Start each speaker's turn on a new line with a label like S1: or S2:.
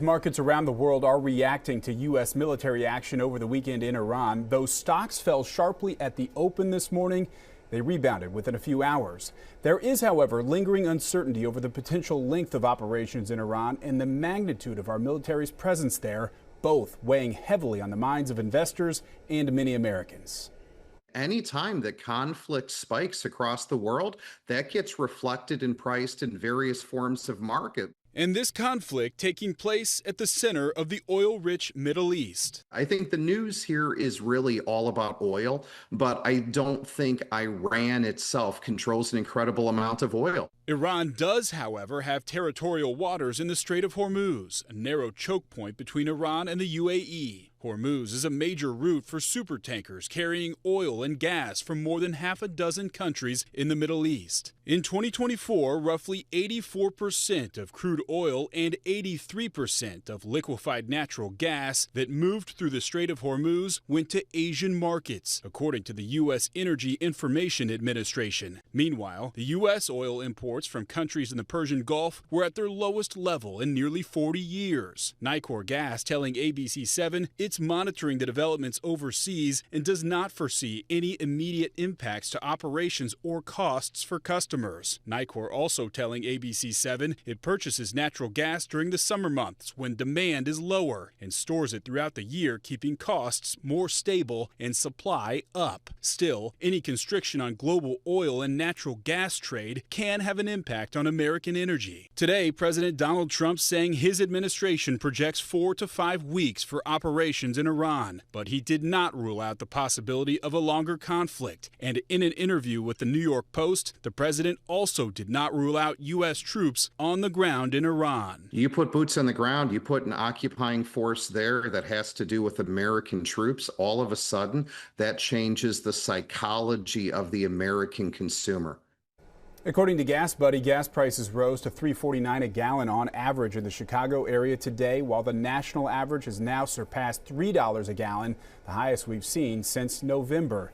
S1: Markets around the world are reacting to U.S. military action over the weekend in Iran. Those stocks fell sharply at the open this morning. They rebounded within a few hours. There is, however, lingering uncertainty over the potential length of operations in Iran and the magnitude of our military's presence there, both weighing heavily on the minds of investors and many Americans.
S2: Anytime that conflict spikes across the world, that gets reflected and priced in various forms of market.
S3: And this conflict taking place at the center of the oil-rich Middle East.
S2: I think the news here is really all about oil, but I don't think Iran itself controls an incredible amount of oil.
S3: Iran does, however, have territorial waters in the Strait of Hormuz, a narrow choke point between Iran and the UAE. Hormuz is a major route for supertankers carrying oil and gas from more than half a dozen countries in the Middle East. In 2024, roughly 84% of crude oil and 83% of liquefied natural gas that moved through the Strait of Hormuz went to Asian markets, according to the U.S. Energy Information Administration. Meanwhile, the U.S. oil imports from countries in the Persian Gulf were at their lowest level in nearly 40 years. Nicor Gas telling ABC7 it's monitoring the developments overseas and does not foresee any immediate impacts to operations or costs for customers. Nicor also telling ABC7 it purchases natural gas during the summer months when demand is lower and stores it throughout the year, keeping costs more stable and supply up. Still, any constriction on global oil and natural gas trade can have an impact on American energy. Today, President Donald Trump saying his administration projects 4 to 5 weeks for operations in Iran, but he did not rule out the possibility of a longer conflict. And in an interview with the New York Post, the president also did not rule out U.S. troops on the ground in Iran.
S2: You put boots on the ground, you put an occupying force there that has to do with American troops, all of a sudden that changes the psychology of the American consumer.
S1: According to Gas Buddy, gas prices rose to $3.49 a gallon on average in the Chicago area today, while the national average has now surpassed $3 a gallon, the highest we've seen since November.